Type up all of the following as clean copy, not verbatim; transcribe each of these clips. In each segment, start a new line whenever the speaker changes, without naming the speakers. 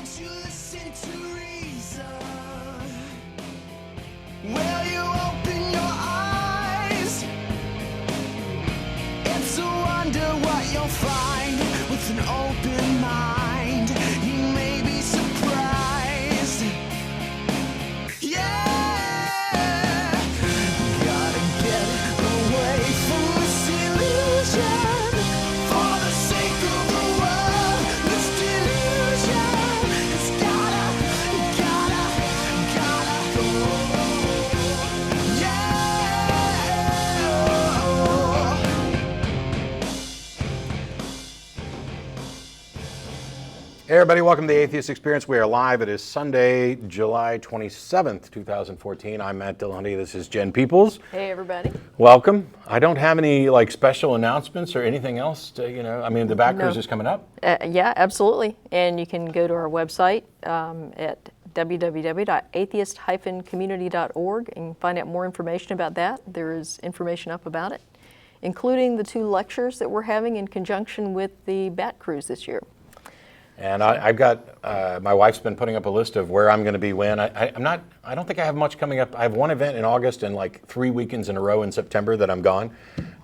Won't you listen to reason? Will you open your eyes? It's a wonder what you'll find with an open mind. You may be surprised. Yeah, gotta get away from this illusion for the sake of the world. This delusion, it's gotta go.
Hey everybody, welcome to the Atheist Experience. We are live. It is Sunday, July 27th, 2014. I'm Matt Dillahunty. This is Jen Peeples.
Hey everybody.
Welcome. I don't have any special announcements or anything else to, the back cruise is coming up.
Yeah, absolutely. And you can go to our website at www.atheist-community.org and find out more information about that. There is information up about it, including the 2 lectures that we're having in conjunction with the Bat Cruise this year.
And I've got, my wife's been putting up a list of where I'm going to be when. I don't think I have much coming up. I have one event in August and 3 weekends in a row in September that I'm gone.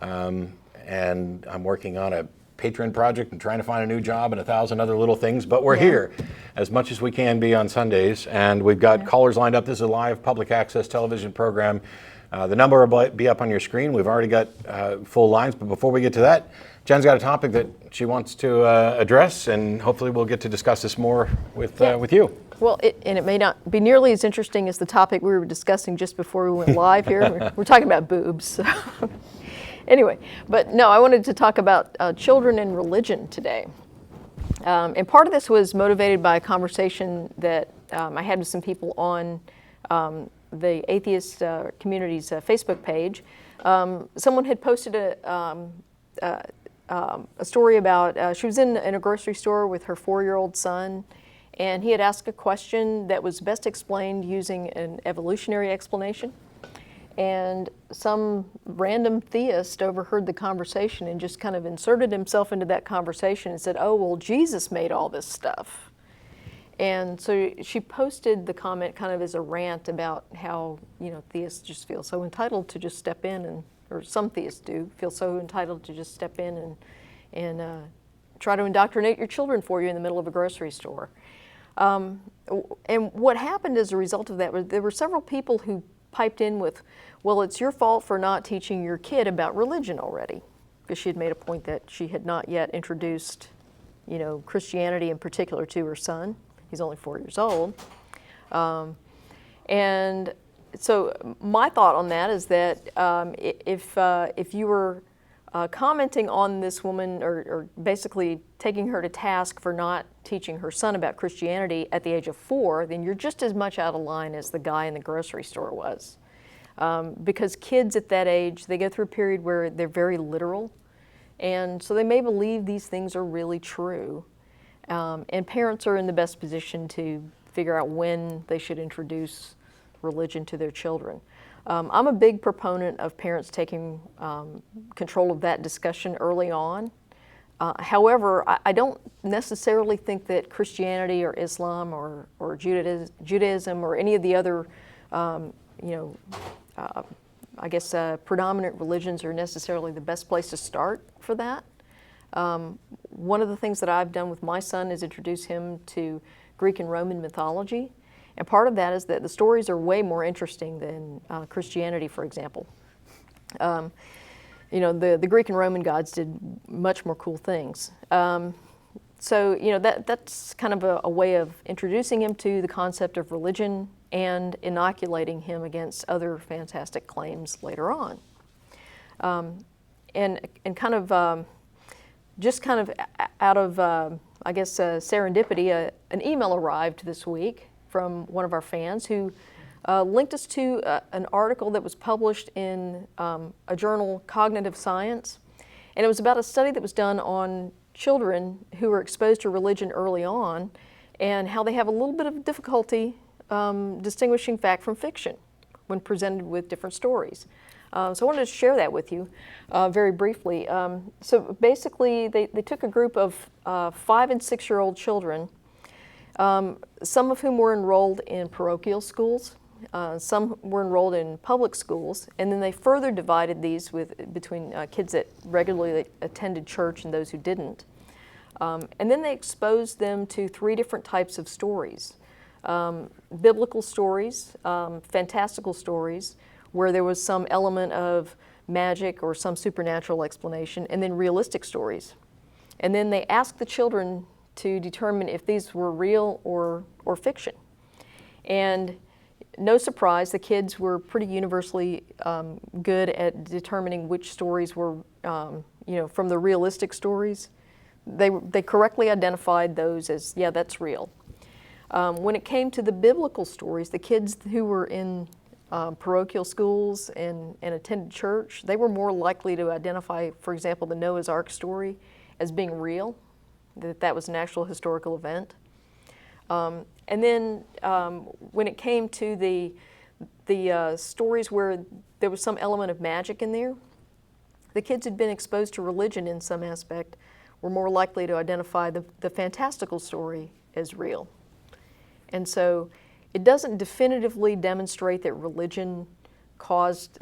And I'm working on a Patreon project and trying to find a new job and 1,000 other little things. But we're here as much as we can be on Sundays. And we've got callers lined up. This is a live public access television program. The number will be up on your screen. We've already got full lines. But before we get to that, Jen's got a topic that she wants to address, and hopefully we'll get to discuss this more with you.
Well, it may not be nearly as interesting as the topic we were discussing just before we went live here. We're talking about boobs. So. Anyway, but no, I wanted to talk about children and religion today. And part of this was motivated by a conversation that I had with some people on the atheist community's Facebook page. Someone had posted a story about, she was in a grocery store with her 4-year-old son, and he had asked a question that was best explained using an evolutionary explanation. And some random theist overheard the conversation and just kind of inserted himself into that conversation and said, oh, well, Jesus made all this stuff. And so she posted the comment kind of as a rant about how, theists just feel so entitled to just step in or some theists do, feel so entitled to just step in and try to indoctrinate your children for you in the middle of a grocery store. And what happened as a result of that was there were several people who piped in with, well, it's your fault for not teaching your kid about religion already, because she had made a point that she had not yet introduced, Christianity in particular to her son. He's only 4 years old. And so my thought on that is that if you were commenting on this woman or basically taking her to task for not teaching her son about Christianity at the age of 4, then you're just as much out of line as the guy in the grocery store was. Because kids at that age, they go through a period where they're very literal, and so they may believe these things are really true. And parents are in the best position to figure out when they should introduce religion to their children. I'm a big proponent of parents taking control of that discussion early on. However, I don't necessarily think that Christianity or Islam or Judaism or any of the other, predominant religions are necessarily the best place to start for that. One of the things that I've done with my son is introduce him to Greek and Roman mythology. And part of that is that the stories are way more interesting than Christianity, for example. The Greek and Roman gods did much more cool things. That's kind of a way of introducing him to the concept of religion and inoculating him against other fantastic claims later on. Just kind of out of, serendipity, an email arrived this week from one of our fans who linked us to an article that was published in a journal, Cognitive Science. And it was about a study that was done on children who were exposed to religion early on and how they have a little bit of difficulty distinguishing fact from fiction when presented with different stories. So I wanted to share that with you very briefly. So basically, they took a group of 5- and 6-year-old children Some of whom were enrolled in parochial schools. Some were enrolled in public schools, and then they further divided these between kids that regularly attended church and those who didn't. And then they exposed them to 3 different types of stories. Biblical stories, fantastical stories, where there was some element of magic or some supernatural explanation, and then realistic stories. And then they asked the children to determine if these were real or fiction. And no surprise, the kids were pretty universally good at determining which stories were, from the realistic stories. They correctly identified those as, yeah, that's real. When it came to the biblical stories, the kids who were in parochial schools and attended church, they were more likely to identify, for example, the Noah's Ark story as being real, that was an actual historical event. And then when it came to the stories where there was some element of magic in there, the kids who'd been exposed to religion in some aspect were more likely to identify the fantastical story as real. And so it doesn't definitively demonstrate that religion caused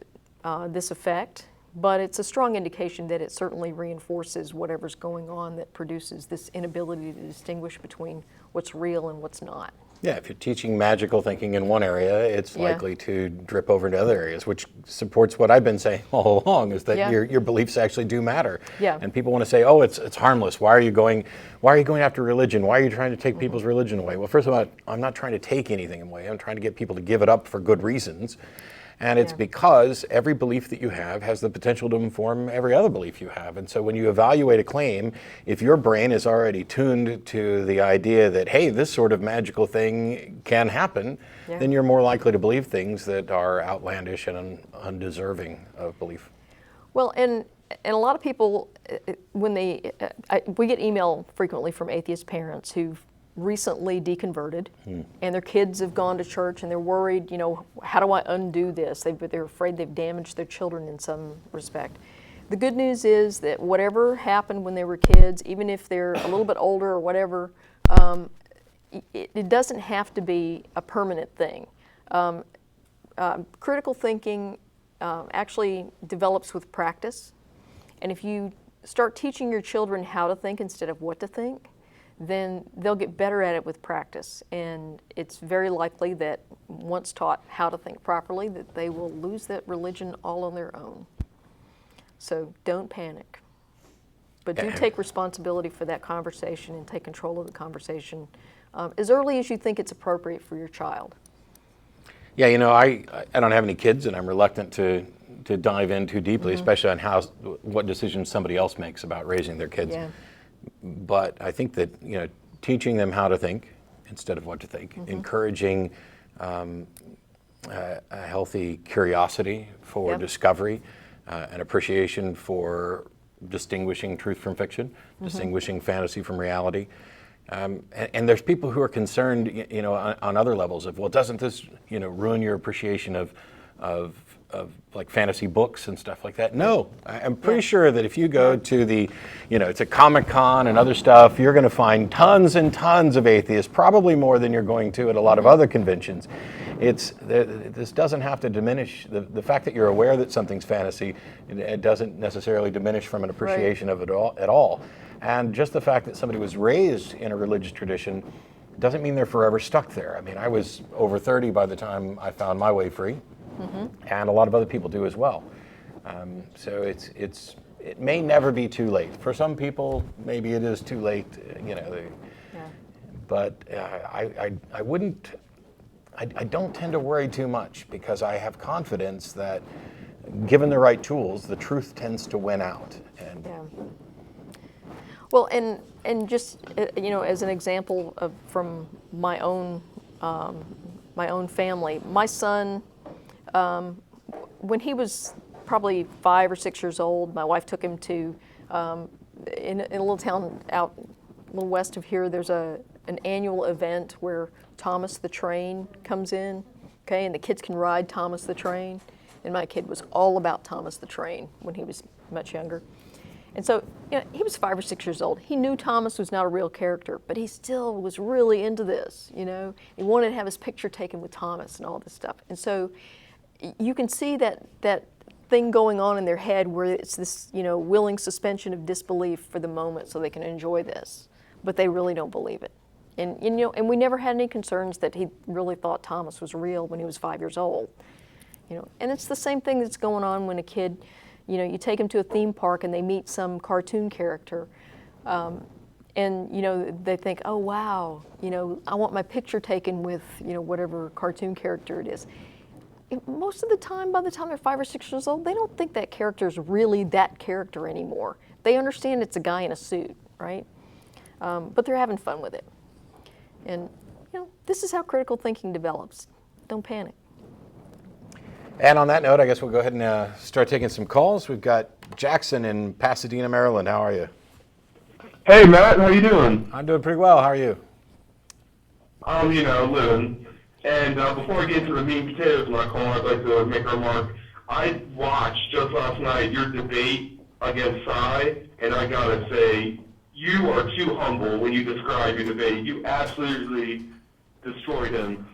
this effect, but it's a strong indication that it certainly reinforces whatever's going on that produces this inability to distinguish between what's real and what's not.
Yeah, if you're teaching magical thinking in one area, it's likely to drip over into other areas, which supports what I've been saying all along, is that your beliefs actually do matter.
Yeah.
And people want to say, oh, it's harmless. Why are you going after religion? Why are you trying to take people's religion away? Well, first of all, I'm not trying to take anything away. I'm trying to get people to give it up for good reasons. And it's because every belief that you have has the potential to inform every other belief you have. And so when you evaluate a claim, if your brain is already tuned to the idea that, hey, this sort of magical thing can happen, then you're more likely to believe things that are outlandish and undeserving of belief.
Well, and a lot of people, when we get email frequently from atheist parents who've recently deconverted, and their kids have gone to church, and they're worried, how do I undo this? They're afraid they've damaged their children in some respect. The good news is that whatever happened when they were kids, even if they're a little bit older or whatever, it doesn't have to be a permanent thing. Critical thinking actually develops with practice, and if you start teaching your children how to think instead of what to think, then they'll get better at it with practice. And it's very likely that once taught how to think properly, that they will lose that religion all on their own. So don't panic. But do take responsibility for that conversation and take control of the conversation as early as you think it's appropriate for your child.
Yeah, I don't have any kids, and I'm reluctant to dive in too deeply, especially on what decisions somebody else makes about raising their kids.
Yeah.
But I think that teaching them how to think instead of what to think, encouraging a healthy curiosity for discovery, an appreciation for distinguishing truth from fiction, distinguishing fantasy from reality. And there's people who are concerned, on other levels of, well, doesn't this, ruin your appreciation of like fantasy books and stuff like that? No, I'm pretty sure that if you go to to Comic-Con and other stuff, you're going to find tons and tons of atheists, probably more than you're going to at a lot of other conventions. This doesn't have to diminish the fact that you're aware that something's fantasy. It doesn't necessarily diminish from an appreciation of it at all. And just the fact that somebody was raised in a religious tradition doesn't mean they're forever stuck there. I mean, I was over 30 by the time I found my way free. And a lot of other people do as well. So it may never be too late. For some people, maybe it is too late. But I wouldn't. I don't tend to worry too much because I have confidence that, given the right tools, the truth tends to win out. And
well, and just as an example from my own family, my son. When he was probably 5 or 6 years old, my wife took him to, in a little town out a little west of here, there's an annual event where Thomas the Train comes in, and the kids can ride Thomas the Train. And my kid was all about Thomas the Train when he was much younger. And so, he was 5 or 6 years old. He knew Thomas was not a real character, but he still was really into this, He wanted to have his picture taken with Thomas and all this stuff. And so you can see that thing going on in their head where it's this, willing suspension of disbelief for the moment so they can enjoy this, but they really don't believe it. And we never had any concerns that he really thought Thomas was real when he was 5 years old. And it's the same thing that's going on when a kid, you take them to a theme park and they meet some cartoon character, and they think, oh wow, I want my picture taken with whatever cartoon character it is. Most of the time, by the time they're 5 or 6 years old, they don't think that character is really that character anymore. They understand it's a guy in a suit, right? But they're having fun with it. And this is how critical thinking develops. Don't panic.
And on that note, I guess we'll go ahead and start taking some calls. We've got Jackson in Pasadena, Maryland. How are you?
Hey, Matt. How you doing?
I'm doing pretty well. How are you?
Living. And before I get into the meat and potatoes of my call, I'd like to make a remark. I watched just last night your debate against Cy, and I gotta say, you are too humble when you describe your debate. You absolutely destroyed him.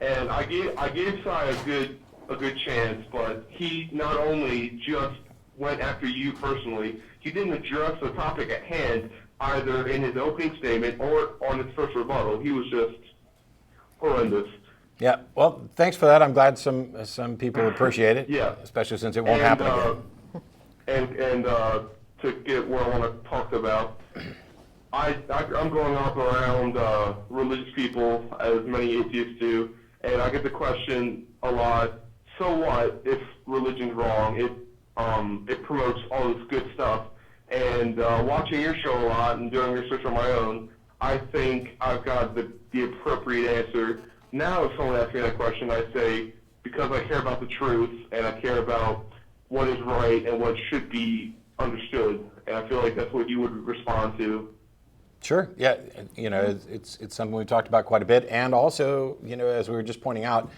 And I gave Cy a good chance, but he not only just went after you personally, he didn't address the topic at hand either in his opening statement or on his first rebuttal. He was just horrendous.
Yeah, well, thanks for that. I'm glad some people appreciate it.
Yeah.
Especially since it won't happen again.
And to get what I want to talk about, I'm growing up around religious people, as many atheists do, and I get the question a lot, so what if religion's wrong? It promotes all this good stuff. And watching your show a lot and doing research on my own, I think I've got the appropriate answer. Now if someone asks me that question, I say, because I care about the truth and I care about what is right and what should be understood. And I feel like that's what you would respond to.
Sure. Yeah. It's something we've talked about quite a bit. And also, as we were just pointing out,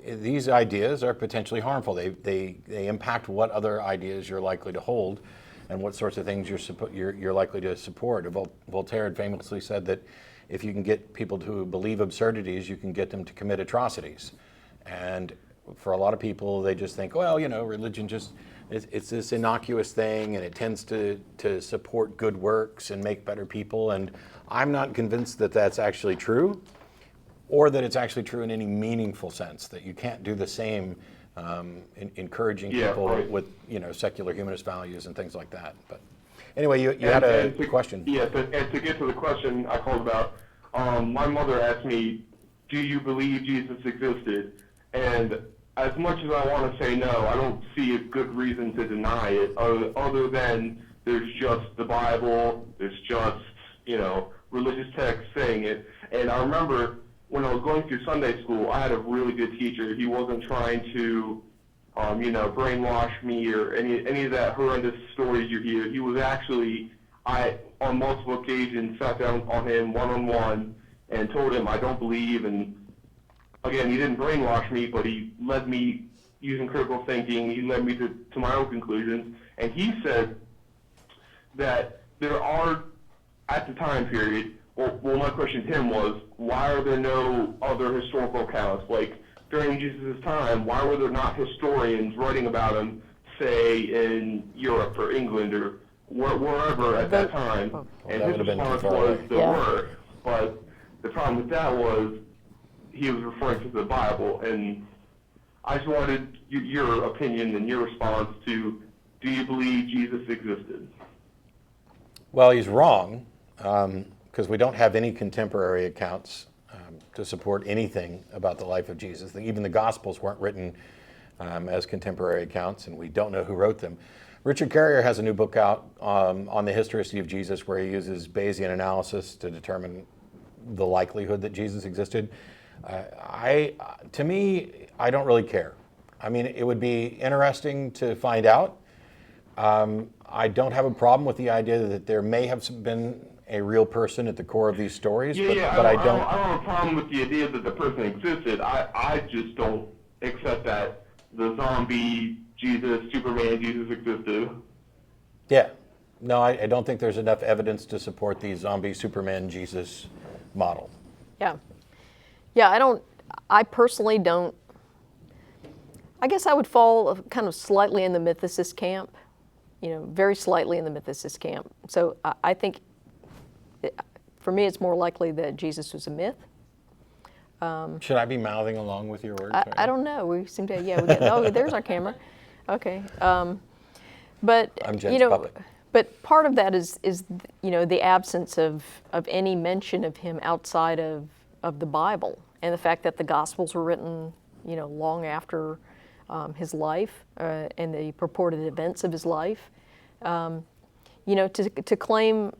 these ideas are potentially harmful. They impact what other ideas you're likely to hold and what sorts of things you're likely to support. Voltaire had famously said that if you can get people to believe absurdities, you can get them to commit atrocities. And for a lot of people, they just think, well, religion it's this innocuous thing, and it tends to support good works and make better people. And I'm not convinced that that's actually true, or that it's actually true in any meaningful sense, that you can't do the same encouraging people with secular humanist values and things like that. But anyway, you had a question.
Yes, and to get to the question I called about, my mother asked me, do you believe Jesus existed? And as much as I want to say no, I don't see a good reason to deny it, other than there's just the Bible, there's just, religious texts saying it. And I remember when I was going through Sunday school, I had a really good teacher. He wasn't trying to, brainwash me or any of that horrendous stories you hear. He was actually, on multiple occasions, sat down on him one-on-one and told him I don't believe. And again, he didn't brainwash me, but he led me using critical thinking. He led me to my own conclusions. And he said that there are, at the time period, well, my question to him was, why are there no other historical accounts? Like, during Jesus' time, why were there not historians writing about him, say, in Europe or England or wherever at that time? And his response was, there were. But the problem with that was, he was referring to the Bible. And I just wanted your opinion and your response to, do you believe Jesus existed?
Well, he's wrong. Because we don't have any contemporary accounts to support anything about the life of Jesus. Even the Gospels weren't written as contemporary accounts, and we don't know who wrote them. Richard Carrier has a new book out on the historicity of Jesus, where he uses Bayesian analysis to determine the likelihood that Jesus existed. To me, I don't really care. I mean, it would be interesting to find out. I don't have a problem with the idea that there may have been a real person at the core of these stories, but I don't have a problem
with the idea that the person existed. I just don't accept that the zombie Jesus, Superman Jesus existed.
Yeah. No, I don't think there's enough evidence to support the zombie Superman Jesus model.
Yeah. Yeah, I personally don't, I guess I would fall kind of slightly in the mythicist camp, very slightly in the mythicist camp. So I think, for me, it's more likely that Jesus was a myth.
Should I be mouthing along with your words?
I don't know. We seem to, yeah, there's our camera. Okay. But,
I'm Jen's puppet.
But part of that is the absence of any mention of him outside of the Bible, and the fact that the Gospels were written, long after his life and the purported events of his life. To claim,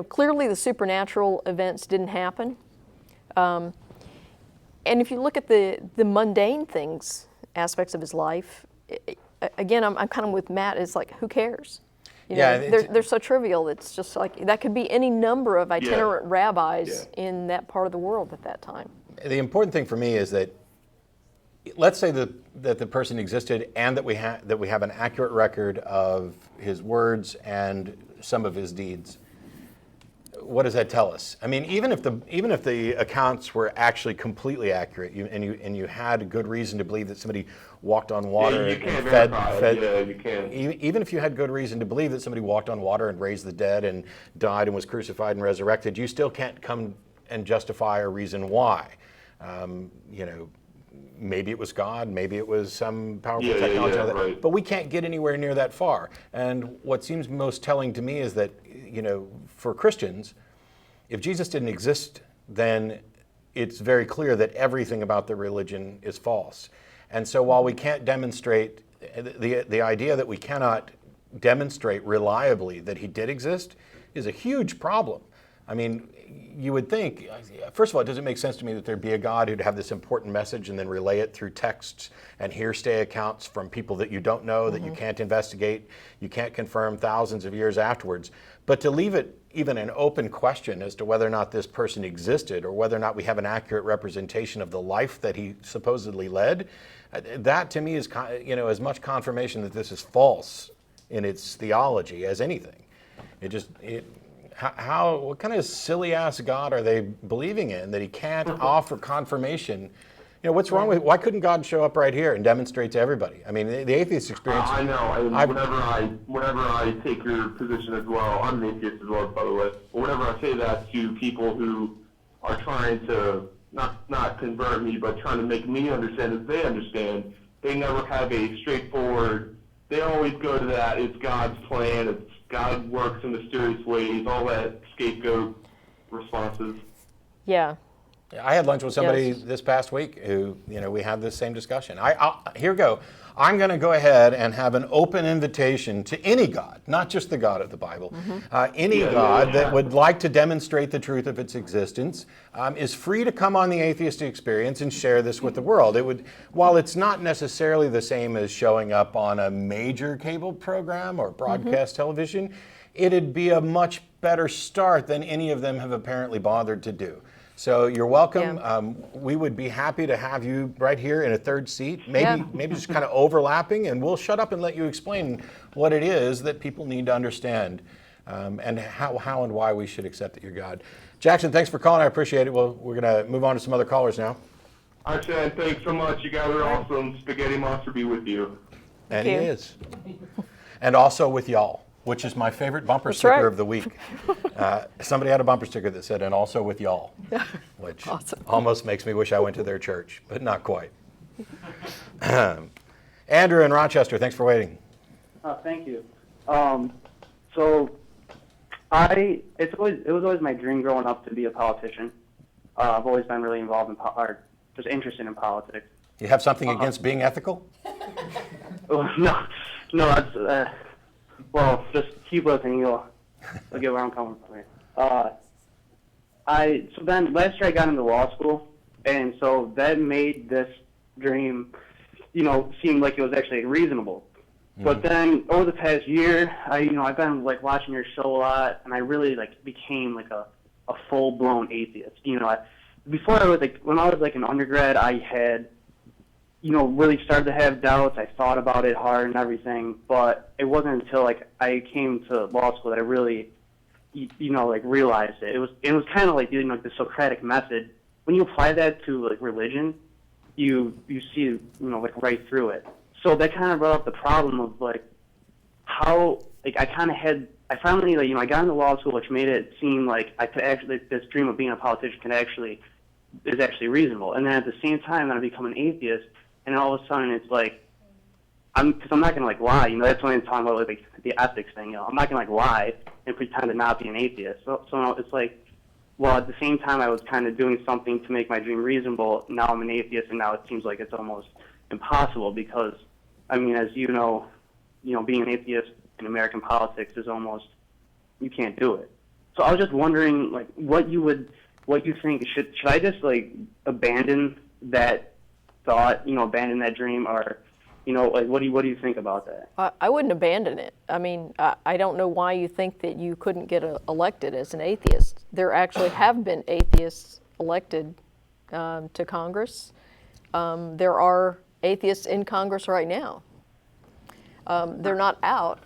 clearly the supernatural events didn't happen. And if you look at the mundane things, aspects of his life, again, I'm kind of with Matt. It's like, who cares? They're so trivial. It's just like, that could be any number of itinerant rabbis in that part of the world at that time.
The important thing for me is that, let's say that the person existed and that we have an accurate record of his words and some of his deeds. What does that tell us? I mean, even if the accounts were actually completely accurate, and you had good reason to believe that somebody walked on water
you can't
and
verify
fed.
Yeah, you can.
Even if you had good reason to believe that somebody walked on water and raised the dead and died and was crucified and resurrected, you still can't come and justify a reason why. Maybe it was God, maybe it was some powerful technology,
right.
But we can't get anywhere near that far. And what seems most telling to me is that, for Christians, if Jesus didn't exist, then it's very clear that everything about the religion is false. And so while we can't demonstrate, the idea that we cannot demonstrate reliably that he did exist is a huge problem. I mean, you would think, first of all, it doesn't make sense to me that there'd be a God who'd have this important message and then relay it through texts and hearsay accounts from people that you don't know, that you can't investigate, you can't confirm thousands of years afterwards. But to leave it even an open question as to whether or not this person existed or whether or not we have an accurate representation of the life that he supposedly led, that to me is, as much confirmation that this is false in its theology as anything. What kind of silly ass God are they believing in that he can't offer confirmation? What's wrong with, why couldn't God show up right here and demonstrate to everybody? I mean, the atheist experience.
I know, and whenever I take your position as well, I'm an atheist as well, by the way, but whenever I say that to people who are trying to, not convert me, but trying to make me understand as they understand, they never have a straightforward, they always go to that, it's God's plan, it's God works in mysterious ways, all that scapegoat responses.
Yeah.
I had lunch with somebody this past week who, we had this same discussion. Here we go. I'm going to go ahead and have an open invitation to any God, not just the God of the Bible, any God that would like to demonstrate the truth of its existence is free to come on the Atheist Experience and share this with the world. While it's not necessarily the same as showing up on a major cable program or broadcast television, it'd be a much better start than any of them have apparently bothered to do. So you're welcome.
Yeah.
We would be happy to have you right here in a third seat, maybe just kind of overlapping, and we'll shut up and let you explain what it is that people need to understand and how and why we should accept that you're God. Jackson, thanks for calling. I appreciate it. Well, we're going to move on to some other callers now.
All right, Chad, thanks so much. You guys are awesome. Spaghetti Monster be with you.
And he is. And also with y'all, which is my favorite bumper sticker of the week. Somebody had a bumper sticker that said, and also with y'all, which almost makes me wish I went to their church, but not quite. Andrew in Rochester, thanks for waiting.
Thank you. So it was always my dream growing up to be a politician. I've always been really involved in just interested in politics.
You have something against being ethical?
No, that's well, just keep listening. You'll get where I'm coming from here. So then last year I got into law school, and so that made this dream, seem like it was actually reasonable. But then over the past year, I've been watching your show a lot, and I really became a full-blown atheist. Before I was when I was an undergrad, I had really started to have doubts. I thought about it hard and everything, but it wasn't until like I came to law school that I really, realized it. It was kind of like the Socratic method. When you apply that to like religion, you see right through it. So that kind of brought up the problem of like how I finally I got into law school, which made it seem like I could actually this dream of being a politician is actually reasonable. And then at the same time, then I become an atheist. And all of a sudden, it's like, because I'm not going to, like, lie. That's when I'm talking about, like, the ethics thing. I'm not going to, like, lie and pretend to not be an atheist. So it's like, well, at the same time, I was kind of doing something to make my dream reasonable. Now I'm an atheist, and now it seems like it's almost impossible because, I mean, as you know, being an atheist in American politics is almost, you can't do it. So I was just wondering, like, what you think, should I just, like, abandon that thought, abandon that dream, or, like, what do you think about that?
I wouldn't abandon it. I mean, I don't know why you think that you couldn't get elected as an atheist. There actually have been atheists elected to Congress. There are atheists in Congress right now. They're not out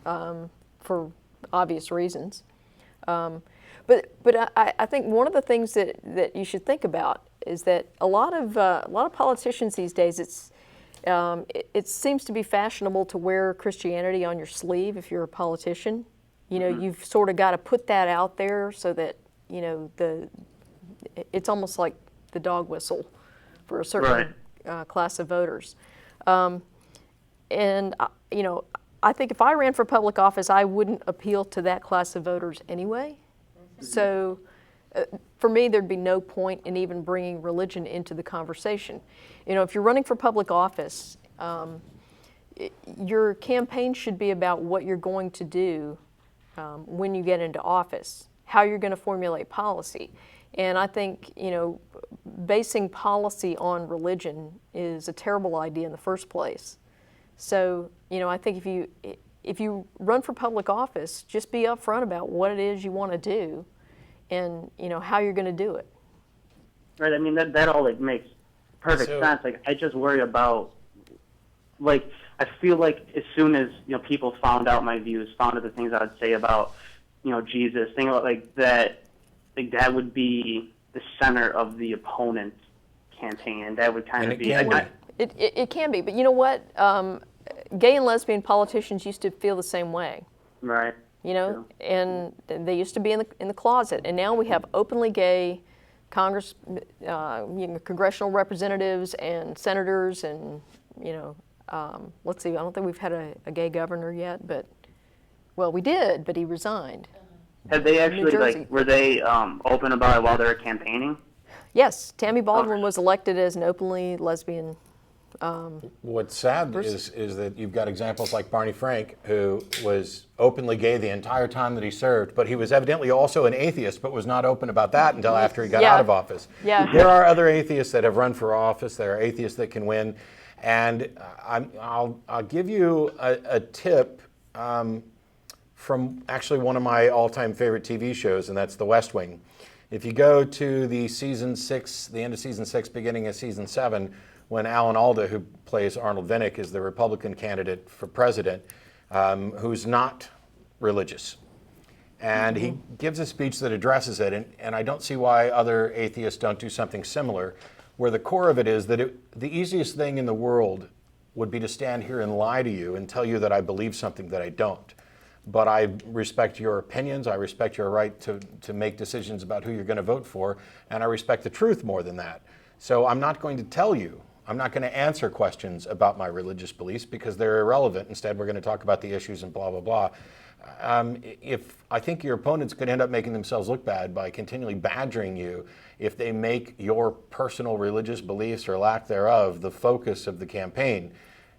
for obvious reasons. But I think one of the things that you should think about is that a lot of politicians these days, it seems to be fashionable to wear Christianity on your sleeve if you're a politician. You've sort of got to put that out there so that it's almost like the dog whistle for a certain class of voters. And I think if I ran for public office, I wouldn't appeal to that class of voters anyway. So for me, there'd be no point in even bringing religion into the conversation. If you're running for public office, your campaign should be about what you're going to do when you get into office, how you're going to formulate policy. And I think, basing policy on religion is a terrible idea in the first place. So, I think if you run for public office, just be upfront about what it is you want to do and, how you're going to do it.
Right. I mean, that all makes perfect sense. Like, I just worry about, like, I feel like as soon as, people found out my views, found out the things I would say about, Jesus, things like that would be the center of the opponent's campaign. And that would kind of be...
It can be, but you know what? Gay and lesbian politicians used to feel the same way.
Right.
True. And they used to be in the closet, and now we have openly gay congressional representatives and senators, and let's see, I don't think we've had a gay governor yet, but we did, but he resigned.
Have they actually were they open about it while they were campaigning?
Yes, Tammy Baldwin was elected as an openly lesbian.
What's sad is that you've got examples like Barney Frank, who was openly gay the entire time that he served, but he was evidently also an atheist, but was not open about that until after he got out of office.
Yeah.
There are other atheists that have run for office. There are atheists that can win. And I'll give you a tip from actually one of my all-time favorite TV shows, and that's The West Wing. If you go to the season 6, the end of season 6, beginning of season 7, when Alan Alda, who plays Arnold Vinnick, is the Republican candidate for president, who's not religious. And he gives a speech that addresses it, and I don't see why other atheists don't do something similar, where the core of it is that the easiest thing in the world would be to stand here and lie to you and tell you that I believe something that I don't. But I respect your opinions, I respect your right to make decisions about who you're going to vote for, and I respect the truth more than that. So I'm not going to tell you, I'm not going to answer questions about my religious beliefs because they're irrelevant. Instead, we're going to talk about the issues and blah, blah, blah. If I think your opponents could end up making themselves look bad by continually badgering you if they make your personal religious beliefs or lack thereof the focus of the campaign.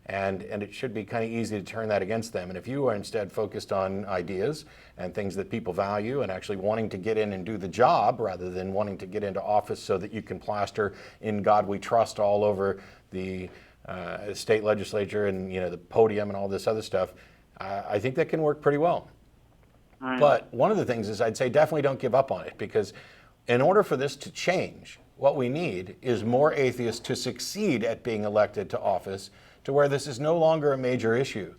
And it should be kind of easy to turn that against them. And if you are instead focused on ideas and things that people value and actually wanting to get in and do the job rather than wanting to get into office so that you can plaster "In God We Trust" all over the state legislature and the podium and all this other stuff, I think that can work pretty well. But one of the things is I'd say definitely don't give up on it, because in order for this to change, What we need is more atheists to succeed at being elected to office, to where this is no longer a major issue,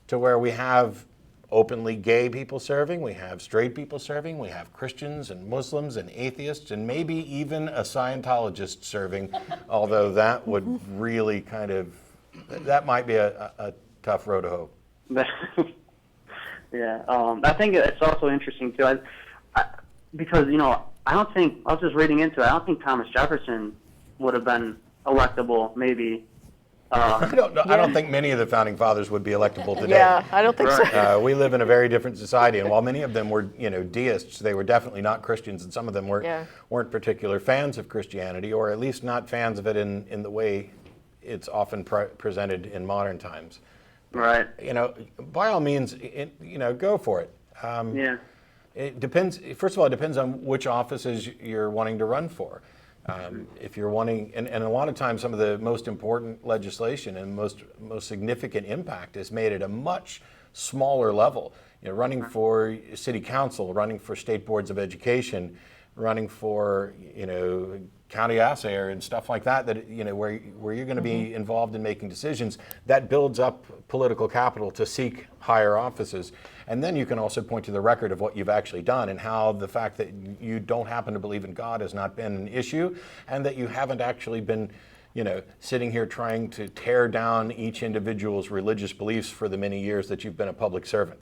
to where we have openly gay people serving, we have straight people serving, we have Christians and Muslims and atheists, and maybe even a Scientologist serving, although that would really that might be a tough road to hoe.
Yeah, I think it's also interesting too, because I don't think, I was just reading into it, I don't think Thomas Jefferson would have been electable, maybe.
I don't think many of the founding fathers would be electable today.
Yeah, I don't think so.
We live in a very different society, and while many of them were, deists, they were definitely not Christians, and some of them weren't particular fans of Christianity, or at least not fans of it in the way it's often presented in modern times.
Right.
By all means, go for it.
Yeah.
It depends. First of all, it depends on which offices you're wanting to run for. If you're wanting, and a lot of times some of the most important legislation and most significant impact is made at a much smaller level. Running for city council, running for state boards of education, running for county assayer and stuff like that. Where you're going to be involved in making decisions, that builds up political capital to seek higher offices. And then you can also point to the record of what you've actually done and how the fact that you don't happen to believe in God has not been an issue, and that you haven't actually been, sitting here trying to tear down each individual's religious beliefs for the many years that you've been a public servant.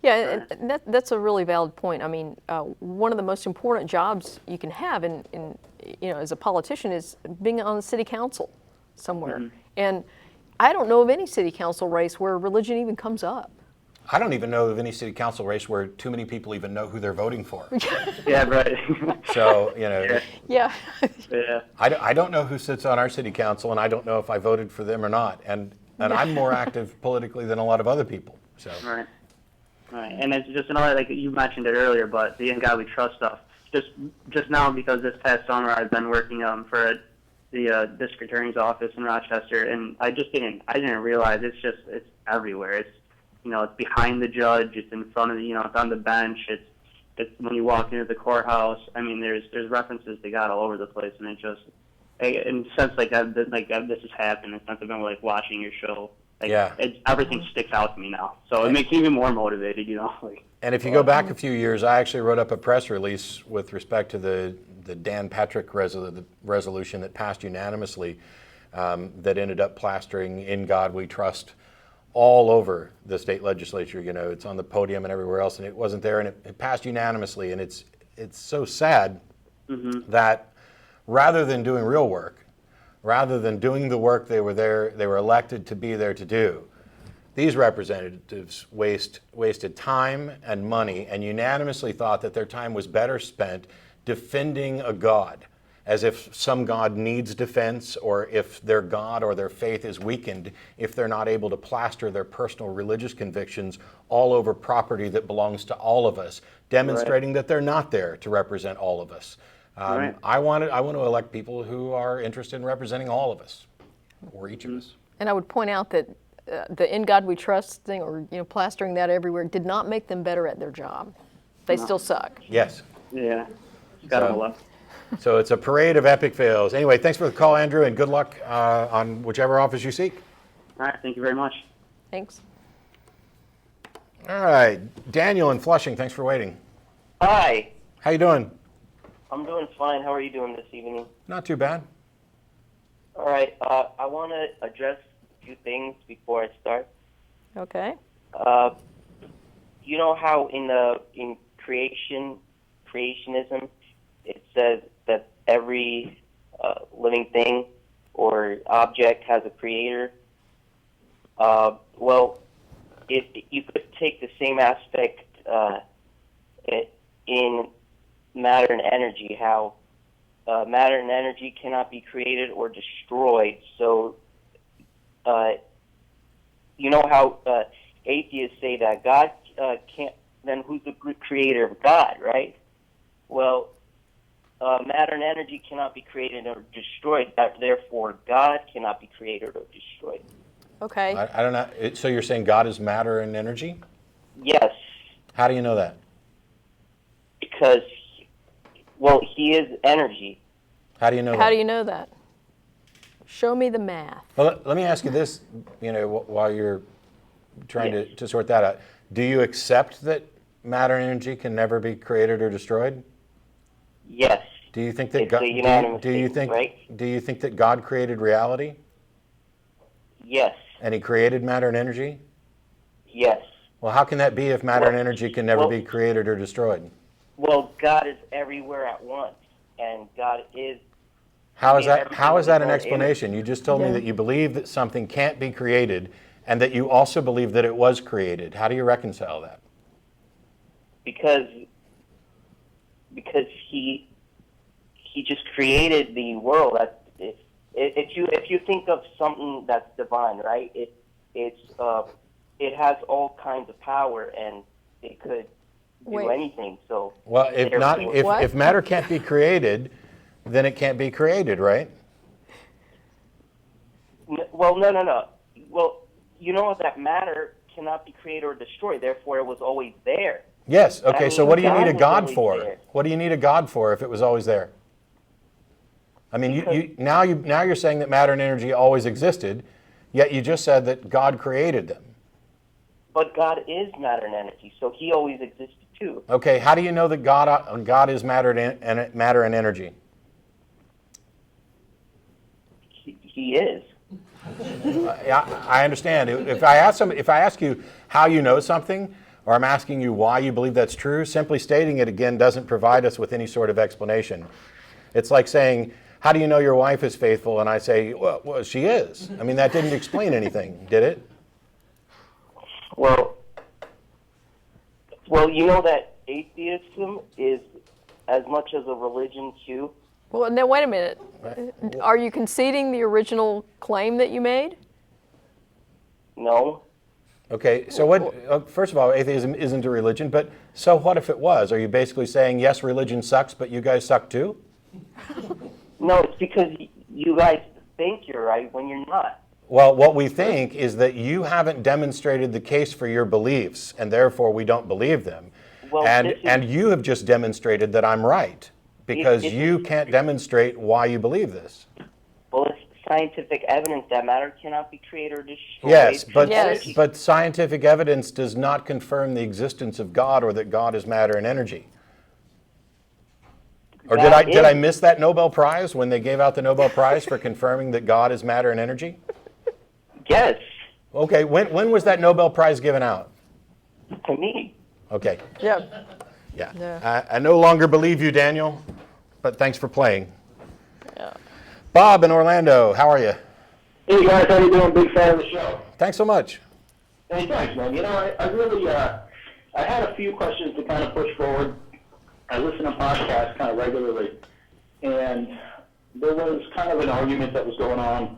Yeah, and that's a really valid point. I mean, one of the most important jobs you can have as a politician is being on the city council somewhere.
Mm-hmm.
And I don't know of any city council race where religion even comes up.
I don't even know of any city council race where too many people even know who they're voting for.
Yeah, right.
So,
Yeah.
Yeah.
I don't know who sits on our city council, and I don't know if I voted for them or not. And I'm more active politically than a lot of other people. So.
Right. Right. And it's just another, like you mentioned it earlier, but the In God We Trust stuff. Just now, because this past summer I've been working for the district attorney's office in Rochester, and I didn't realize it's everywhere. It's it's behind the judge, it's in front of it's on the bench, it's when you walk into the courthouse. I mean, there's references to God all over the place, and in a sense this has happened. In a sense, I've been watching your show. Everything sticks out to me now, so it makes me even more motivated.
And if you go back a few years, I actually wrote up a press release with respect to the Dan Patrick resolution that passed unanimously, that ended up plastering "In God We Trust" all over the state legislature. It's on the podium and everywhere else, and it wasn't there, and it passed unanimously. And it's so sad that rather than doing real work, rather than doing the work they were elected to be there to do, these representatives wasted time and money and unanimously thought that their time was better spent defending a God, as if some God needs defense, or if their God or their faith is weakened if they're not able to plaster their personal religious convictions all over property that belongs to all of us, demonstrating that they're not there to represent all of us. I want to elect people who are interested in representing all of us, or each of us.
And I would point out that the "In God We Trust" thing, or plastering that everywhere, did not make them better at their job. They still suck.
Yes.
Yeah. Got to love.
So it's a parade of epic fails. Anyway, thanks for the call, Andrew, and good luck on whichever office you seek.
All right, thank you very much.
Thanks.
All right, Daniel in Flushing, thanks for waiting.
Hi.
How you doing?
I'm doing fine. How are you doing this evening?
Not too bad.
All right. I want to address a few things before I start.
Okay.
You know how in creationism, it says that every living thing or object has a creator? Well, if you could take the same aspect in matter and energy, how matter and energy cannot be created or destroyed. So, you know how atheists say that God can't, then who's the creator of God, right? Well, matter and energy cannot be created or destroyed. Therefore, God cannot be created or destroyed.
Okay.
I don't know. So you're saying God is matter and energy?
Yes.
How do you know that?
Because, well, he is energy.
How do you know that?
How do you know that? Show me the math.
Well, let me ask you this, while you're trying to sort that out. Do you accept that matter and energy can never be created or destroyed?
Yes.
Do you think that
It's
God,
a unanimous
do you
statement,
think
right?
do you think that God created reality
Yes.
and he created matter and energy?
Yes.
Well, how can that be if matter and energy can never be created or destroyed?
Well, God is everywhere at once, and God is.
How is that an
everything
explanation? You just told me
Yeah.
that you believe that something can't be created and that you also believe that it was created. How do you reconcile that?
Because he just created the world. If you think of something that's divine, right? It has all kinds of power, and it could do
Wait.
anything. So
Well,
What?
if matter can't be created, then it can't be created, right?
Well, no. Well, you know that matter cannot be created or destroyed. Therefore, it was always there.
Yes. Okay. So
mean,
what do you need a
God was
God
always
for?
there.
What do you need a God for if it was always there? I mean, now you're saying that matter and energy always existed, yet you just said that God created them.
But God is matter and energy, so He always existed too.
Okay. How do you know that God is matter and energy?
He is.
I understand. If I ask you how you know something, or I'm asking you why you believe that's true, simply stating it again doesn't provide us with any sort of explanation. It's like saying, how do you know your wife is faithful? And I say, well, she is. I mean, that didn't explain anything, did it?
Well, you know that atheism is as much as a religion too.
Well, now wait a minute. Are you conceding the original claim that you made?
No.
Okay, so first of all, atheism isn't a religion, but so what if it was? Are you basically saying, yes, religion sucks, but you guys suck too?
No, it's because you guys think you're right when you're not.
Well, what we think is that you haven't demonstrated the case for your beliefs, and therefore we don't believe them.
Well,
And you have just demonstrated that I'm right, because you can't demonstrate why you believe this.
Well, it's scientific evidence that matter cannot be created or destroyed.
Yes, but
Yes.
but scientific evidence does not confirm the existence of God or that God is matter and energy. Or did I miss that Nobel Prize when they gave out the Nobel Prize for confirming that God is matter and energy?
Yes,
Okay, when was that Nobel Prize given out?
to me.
Okay,
Yeah.
yeah.
Yeah.
I no longer believe you, Daniel, but thanks for playing.
Yeah.
Bob in Orlando, how are you?
Hey guys, how you doing? Big fan of the show.
Thanks so much.
Hey, thanks, man. You know, I really, I had a few questions to kind of push forward. I listen to podcasts kind of regularly, and there was kind of an argument that was going on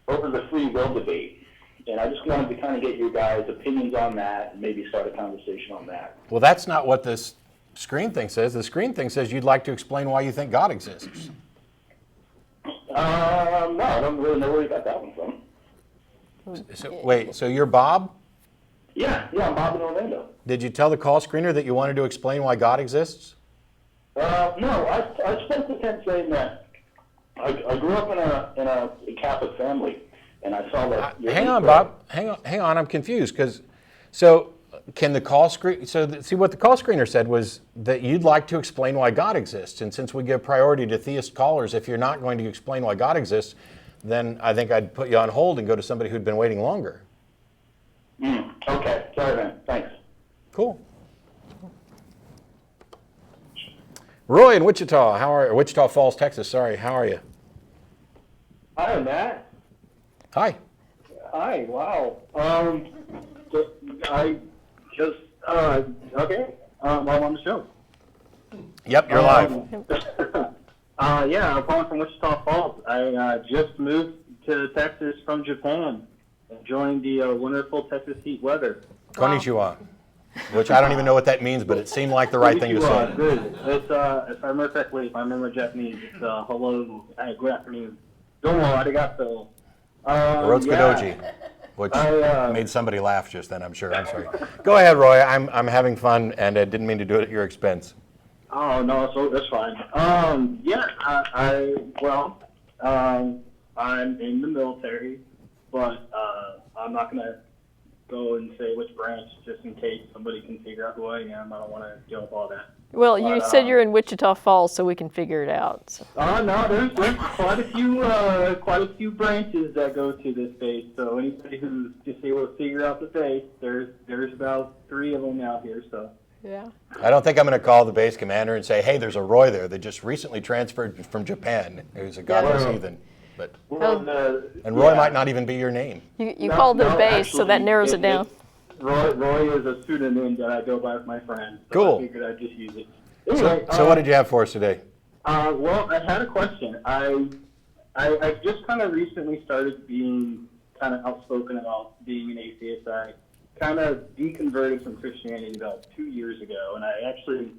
over the free will debate, and I just wanted to kind of get your guys' opinions on that and maybe start a conversation on that.
Well, that's not what this screen thing says. The screen thing says you'd like to explain why you think God exists.
No, I don't really know where you got that one from.
So, wait, so you're Bob?
Yeah, I'm Bob in Orlando.
Did you tell the call screener that you wanted to explain why God exists?
No, I spent the time saying that I grew up in a Catholic family, and I saw that.
Hang on, Bob. Hang on. I'm confused can the call screen? See what the call screener said was that you'd like to explain why God exists, and since we give priority to theist callers, if you're not going to explain why God exists, then I think I'd put you on hold and go to somebody who'd been waiting longer.
Okay, sorry, man. Thanks.
Cool. Roy in Wichita, Wichita Falls, Texas. Sorry, how are you?
Hi, Matt.
Hi.
Hi. Wow. I just okay. I'm on the show.
Yep, you're live.
Yeah, I'm calling from Wichita Falls. I just moved to Texas from Japan, enjoying the wonderful Texas heat weather.
Konnichiwa. Which I don't even know what that means, but it seemed like the right thing to say.
Good. It's if I remember correctly, if I remember Japanese, it's hello, good afternoon. Domo arigato.
Rotsukadoji, which made somebody laugh just then, I'm sure. I'm sorry. Go ahead, Roy. I'm having fun, and I didn't mean to do it at your expense.
Oh no, so that's fine. Yeah, I'm in the military, but I'm not gonna go and say which branch just in case somebody can figure out who I am. I don't want to deal with all that.
Well, you said you're in Wichita Falls, so we can figure it out. So.
No, there's quite a few branches that go to this base. So anybody who's just able to figure out the base, there's about 3 of them out here. So.
Yeah.
I don't think I'm going to call the base commander and say, hey, there's a Roy there that just recently transferred from Japan, who's a godless heathen. But, and Roy might not even be your name.
You called their base, so that narrows it down.
Roy is a pseudonym that I go by with my friends. So
cool.
I figured I'd just use it. Anyway,
so what did you have for us today?
Well, I had a question. I just kind of recently started being kind of outspoken about being an atheist. I kind of deconverted from Christianity about 2 years ago, and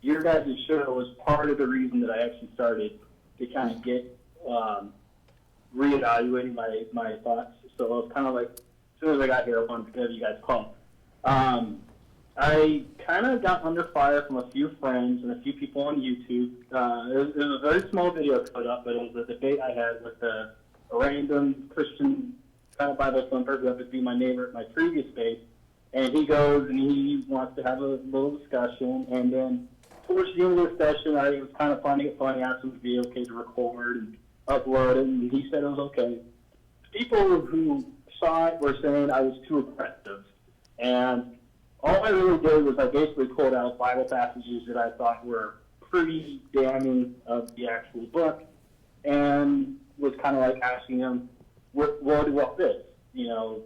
your guys' show was part of the reason that I actually started to kind of get reevaluating my thoughts. So I was kind of like, as soon as I got here, I wanted to give you guys a call. I kind of got under fire from a few friends and a few people on YouTube. It was a very small video put up, but it was a debate I had with a random Christian kind of Bible thumper who happened to be my neighbor at my previous base. And he goes and he wants to have a little discussion. And then towards the end of the session, I was kind of finding it funny. I asked him if it would be okay to record and upload it, and he said it was okay. People who saw it were saying I was too aggressive. And all I really did was I basically pulled out Bible passages that I thought were pretty damning of the actual book, and was kind of like asking them, what do all this? You know,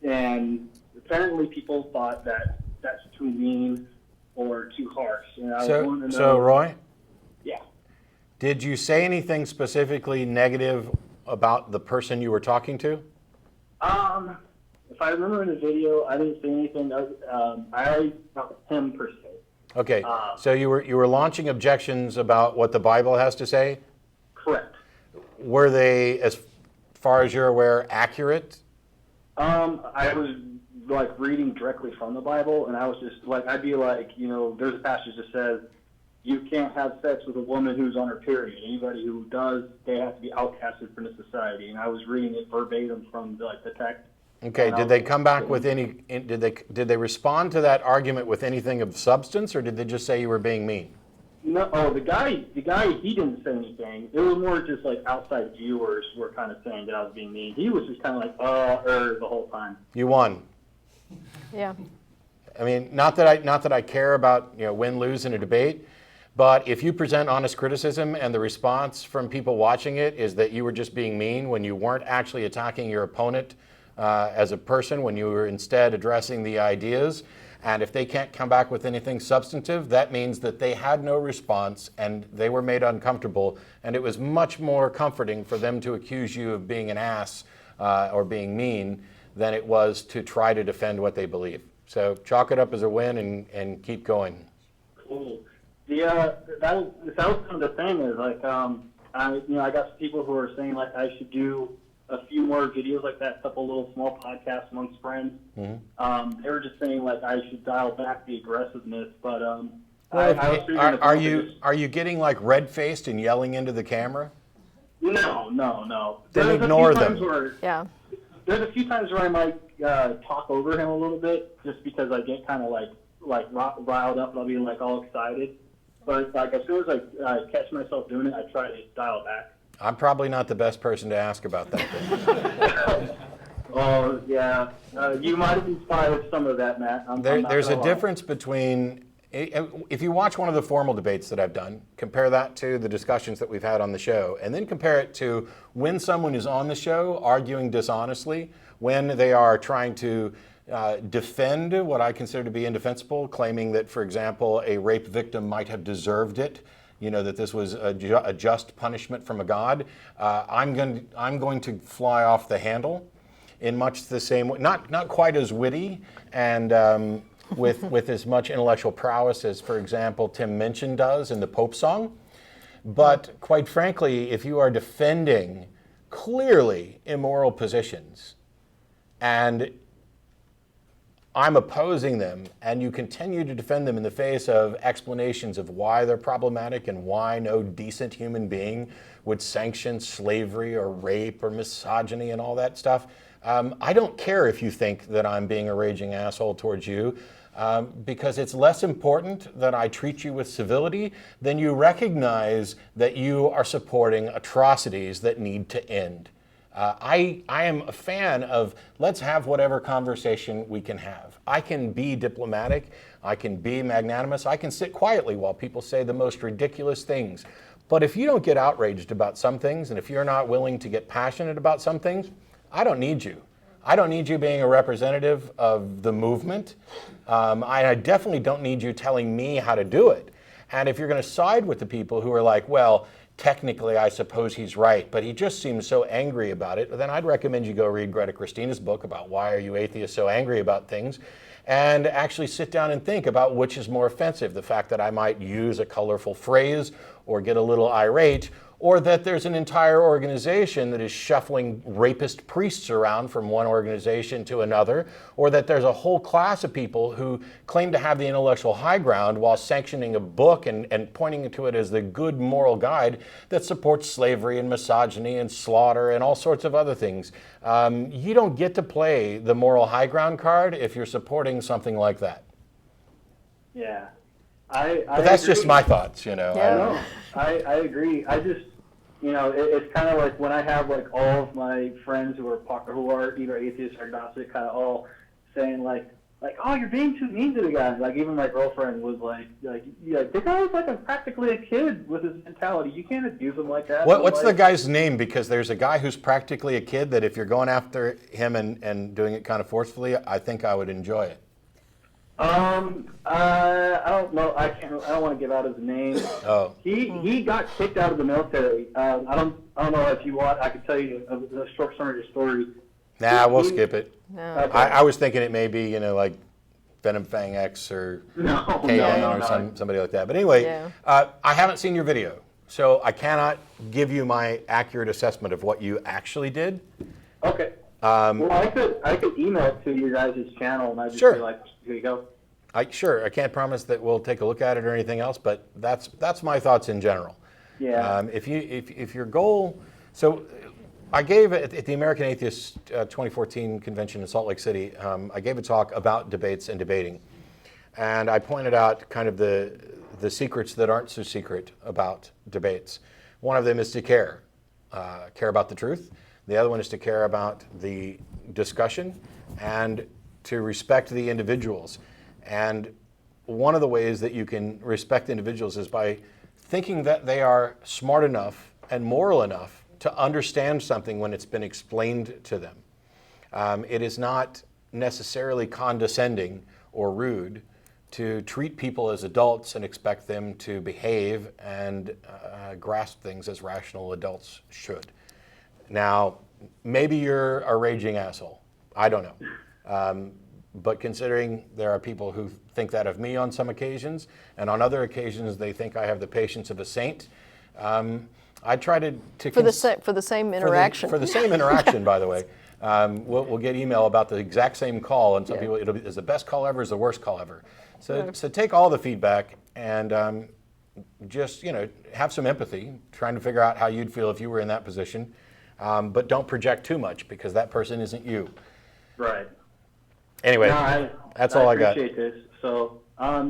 and apparently people thought that that's too mean or too harsh. And I wanted to know,
so Roy?
Yeah.
Did you say anything specifically negative about the person you were talking to?
If I remember in the video, I didn't say anything. About him per se.
Okay, so you were launching objections about what the Bible has to say?
Correct.
Were they, as far as you're aware, accurate?
I was like reading directly from the Bible, and I was just like, I'd be like, you know, there's a passage that says you can't have sex with a woman who's on her period. Anybody who does, they have to be outcasted from the society. And I was reading it verbatim from the text.
Okay, did they come back with any, did they respond to that argument with anything of substance, or did they just say you were being mean?
No, the guy, he didn't say anything. It was more just like outside viewers were kind of saying that I was being mean. He was just kind of like, the whole time.
You won.
Yeah.
I mean, not that I care about, you know, win, lose in a debate, but if you present honest criticism and the response from people watching it is that you were just being mean when you weren't actually attacking your opponent as a person, when you were instead addressing the ideas, and if they can't come back with anything substantive, that means that they had no response and they were made uncomfortable, and it was much more comforting for them to accuse you of being an ass or being mean than it was to try to defend what they believe. So chalk it up as a win and keep going.
Cool. That was kind of the thing is like, I got some people who are saying like I should do a few more videos like that, a couple little small podcasts amongst friends. Mm-hmm. They were just saying like I should dial back the aggressiveness, but
are you getting like red-faced and yelling into the camera?
No.
Then ignore them.
Yeah.
There's a few times where I might talk over him a little bit, just because I get kind of like riled up and I'll be like all excited. But like as soon as I catch myself doing it, I try to dial back.
I'm probably not the best person to ask about that thing.
Oh, yeah. You might have inspired some of that, Matt.
There's a difference between, if you watch one of the formal debates that I've done, compare that to the discussions that we've had on the show, and then compare it to when someone is on the show arguing dishonestly, when they are trying to defend what I consider to be indefensible, claiming that, for example, a rape victim might have deserved it, you know, that this was a just punishment from a God. I'm going to fly off the handle in much the same way, not quite as witty and with as much intellectual prowess as, for example, Tim Minchin does in the Pope song. But quite frankly, if you are defending clearly immoral positions, and I'm opposing them, and you continue to defend them in the face of explanations of why they're problematic and why no decent human being would sanction slavery or rape or misogyny and all that stuff, I don't care if you think that I'm being a raging asshole towards you, because it's less important that I treat you with civility than you recognize that you are supporting atrocities that need to end. I am a fan of let's have whatever conversation we can have. I can be diplomatic, I can be magnanimous, I can sit quietly while people say the most ridiculous things. But if you don't get outraged about some things, and if you're not willing to get passionate about some things, I don't need you. I don't need you being a representative of the movement. I definitely don't need you telling me how to do it. And if you're going to side with the people who are like, well, technically, I suppose he's right, but he just seems so angry about it, then I'd recommend you go read Greta Christina's book about why are you atheists so angry about things, and actually sit down and think about which is more offensive, the fact that I might use a colorful phrase or get a little irate, or that there's an entire organization that is shuffling rapist priests around from one organization to another, or that there's a whole class of people who claim to have the intellectual high ground while sanctioning a book and pointing to it as the good moral guide that supports slavery and misogyny and slaughter and all sorts of other things. You don't get to play the moral high ground card if you're supporting something like that.
Yeah.
But that's just my thoughts, you know.
Yeah.
I agree. I just, it's kind of like when I have like all of my friends who are either atheists or agnostic, kind of all saying like, oh, you're being too mean to the guy. Like even my girlfriend was like, the guy was like practically a kid with his mentality. You can't abuse him like that.
What's the guy's name? Because there's a guy who's practically a kid that if you're going after him and doing it kind of forcefully, I think I would enjoy it.
I don't know. I don't want to give out his name.
Oh.
He got kicked out of the military. I don't know if you want. I can tell you a short summary of the story.
Nah, we'll skip it.
No.
Okay.
I was thinking it may be, like Venom Fang X or KN or somebody like that. But anyway,
Yeah.
I haven't seen your video, so I cannot give you my accurate assessment of what you actually did.
Okay. Well, I could email it to your guys' channel, and I'd just
Sure.
be like, here you go.
Sure, I can't promise that we'll take a look at it or anything else, but that's my thoughts in general.
Yeah.
If your goal, so I gave at the American Atheist 2014 convention in Salt Lake City, I gave a talk about debates and debating, and I pointed out kind of the secrets that aren't so secret about debates. One of them is to care about the truth. The other one is to care about the discussion and to respect the individuals. And one of the ways that you can respect individuals is by thinking that they are smart enough and moral enough to understand something when it's been explained to them. It is not necessarily condescending or rude to treat people as adults and expect them to behave and grasp things as rational adults should. Now, maybe you're a raging asshole. I don't know. But considering there are people who think that of me on some occasions, and on other occasions they think I have the patience of a saint, I try to
For the same interaction.
For the same interaction, by the way. We'll get email about the exact same call, and some people, is the best call ever, is the worst call ever. So take all the feedback and just, have some empathy, trying to figure out how you'd feel if you were in that position. But don't project too much, because that person isn't you.
Right.
Anyway, that's all I got.
I appreciate this. So,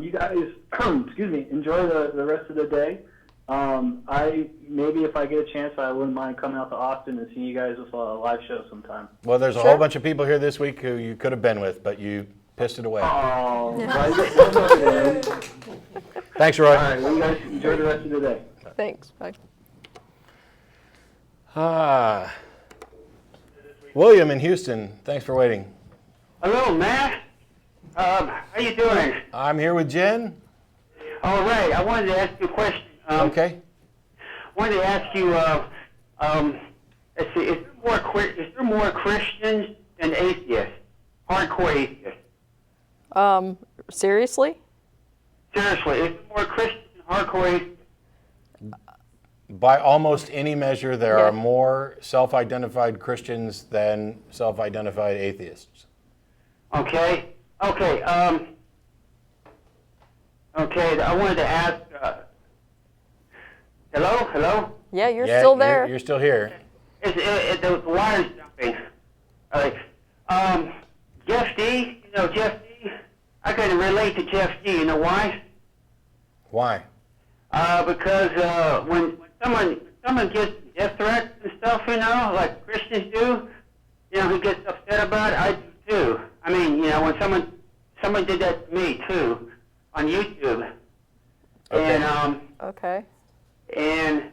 you guys, excuse me, enjoy the rest of the day. Maybe if I get a chance, I wouldn't mind coming out to Austin and seeing you guys with a live show sometime.
Well, there's a whole bunch of people here this week who you could have been with, but you pissed it away.
Oh,
Thanks, Roy.
All right, well, you guys enjoy the rest of the day.
Thanks. Bye.
William in Houston, thanks for waiting.
Hello, Matt. How you doing?
I'm here with Jen.
All right. I wanted to ask you a question.
Okay.
I wanted to ask you, let's see, is there more Christians than atheists? Hardcore atheists?
Seriously?
Seriously, is there more Christians than hardcore atheists?
By almost any measure, there are more self-identified Christians than self-identified atheists.
Okay. Okay. Okay. I wanted to ask. Hello.
Yeah, you're
Yeah,
still there.
You're still here.
The wire's jumping. All right. Jeff Dee. You know Jeff Dee. I can relate to Jeff Dee. You know why?
Why?
Because when someone gets death threats and stuff, you know, like Christians do, you know, he gets upset about it. I do too. I mean, you know, when someone did that to me too on YouTube,
Okay.
and
Okay.
and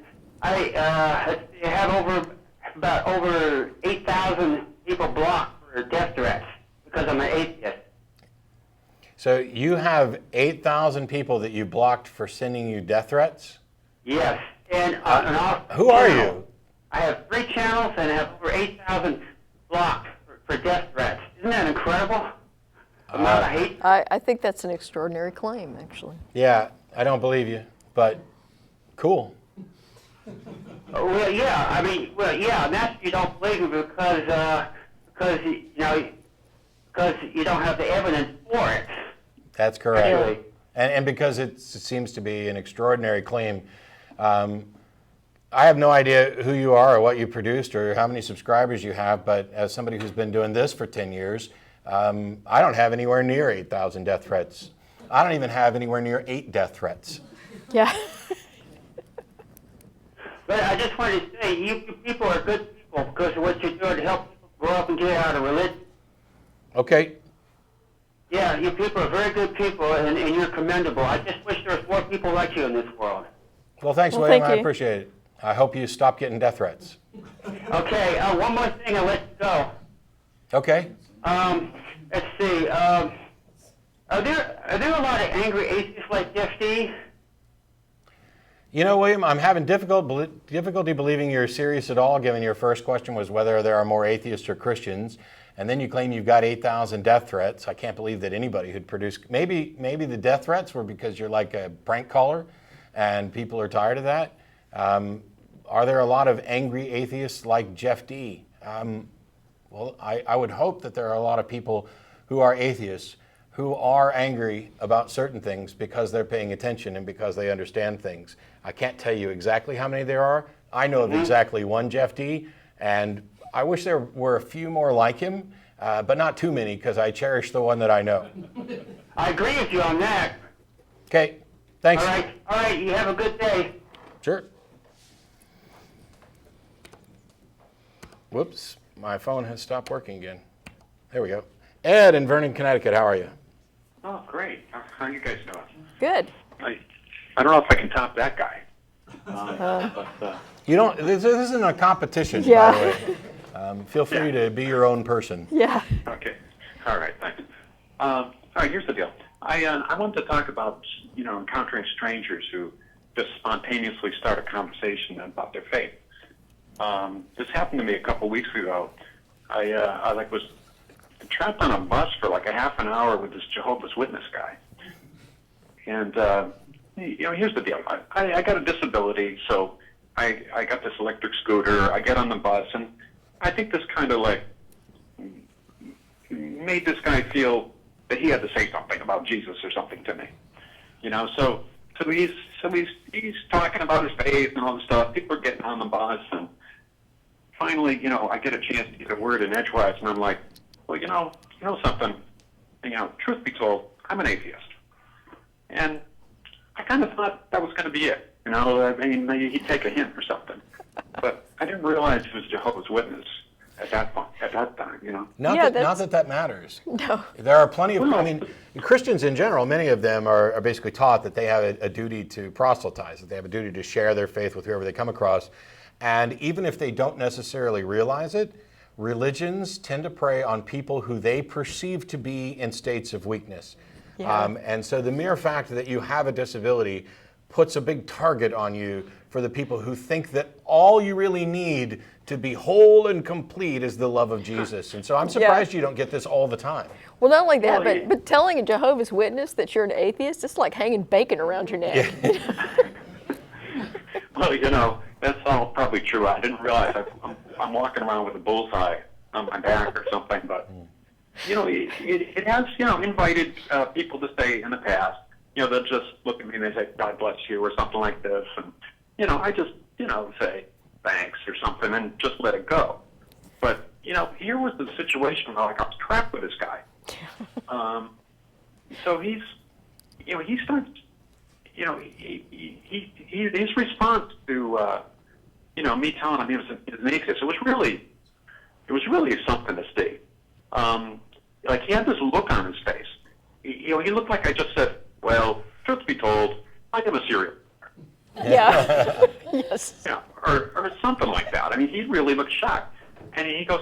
I have about over 8,000 people blocked for death threats because I'm an atheist.
So you have 8,000 people that you blocked for sending you death threats?
Yes, and
Who are you?
I have 3 channels and I have over 8,000 blocked for death threats. Isn't that incredible? Amount of hate.
I think that's an extraordinary claim, actually.
Yeah, I don't believe you, but cool.
Well, yeah. I mean, well, yeah. And that's you don't believe me because you don't have the evidence for it.
That's correct.
Really?
And because it seems to be an extraordinary claim. I have no idea who you are or what you produced or how many subscribers you have, but as somebody who's been doing this for 10 years, I don't have anywhere near 8,000 death threats. I don't even have anywhere near 8 death threats.
Yeah.
But I just wanted to say, you people are good people because of what you're doing to help people grow up and get out of religion.
Okay.
Yeah, you people are very good people, and you're commendable. I just wish there was more people like you in this world.
Well, thanks,
Well,
William.
thank
I
you.
appreciate it. I hope you stop getting death threats.
Okay, one more thing, I'll let you go.
Okay.
Let's see. Are there a lot of angry atheists like Jeff Dee?
You know, William, I'm having difficulty believing you're serious at all, given your first question was whether there are more atheists or Christians. And then you claim you've got 8,000 death threats. I can't believe that anybody who'd produce, maybe the death threats were because you're like a prank caller and people are tired of that. Are there a lot of angry atheists like Jeff Dee? Well, I would hope that there are a lot of people who are atheists who are angry about certain things because they're paying attention and because they understand things. I can't tell you exactly how many there are. I know of exactly one Jeff Dee, and I wish there were a few more like him, but not too many because I cherish the one that I know.
I agree with you on that.
Okay, thanks.
All right, you have a good day.
Sure. Whoops, my phone has stopped working again. There we go. Ed in Vernon, Connecticut, how are you?
Oh, great. How you guys doing?
Good.
I don't know if I can top that guy. But
You don't. This isn't a competition,
Yeah.
by the way. Feel free to be your own person.
Yeah.
okay. All right, thanks. All right, here's the deal. I wanted to talk about, encountering strangers who just spontaneously start a conversation about their faith. This happened to me a couple weeks ago. I was trapped on a bus for like a half an hour with this Jehovah's Witness guy. And, here's the deal. I got a disability, so I got this electric scooter. I get on the bus, and I think this kind of made this guy feel that he had to say something about Jesus or something to me. So he's talking about his faith and all this stuff. People are getting on the bus, and finally, I get a chance to get a word in edgewise, and I'm like, well, you know something, truth be told, I'm an atheist. And I kind of thought that was going to be it. Maybe he'd take a hint or something. But I didn't realize he was Jehovah's Witness at that time,
Not that matters.
No.
There are plenty of, Christians in general, many of them are basically taught that they have a duty to proselytize, that they have a duty to share their faith with whoever they come across. And even if they don't necessarily realize it, religions tend to prey on people who they perceive to be in states of weakness.
Yeah.
And so the mere fact that you have a disability puts a big target on you for the people who think that all you really need to be whole and complete is the love of Jesus. And so I'm surprised you don't get this all the time.
Well, not only that, but telling a Jehovah's Witness that you're an atheist, it's like hanging bacon around your neck.
Well, that's all probably true. I didn't realize I'm walking around with a bullseye on my back or something, but it has, invited people to say in the past, they'll just look at me and they say, God bless you, or something like this. And, I just, say thanks or something and just let it go. But, here was the situation where, like, I was trapped with this guy. So he starts, his response to, me telling him he was an atheist, it was really something to see. Like, he had this look on his face. He looked like I just said, well, truth be told, I am a serial killer.
Yeah. Yes.
Yeah, or something like that. I mean, he really looked shocked. And he goes,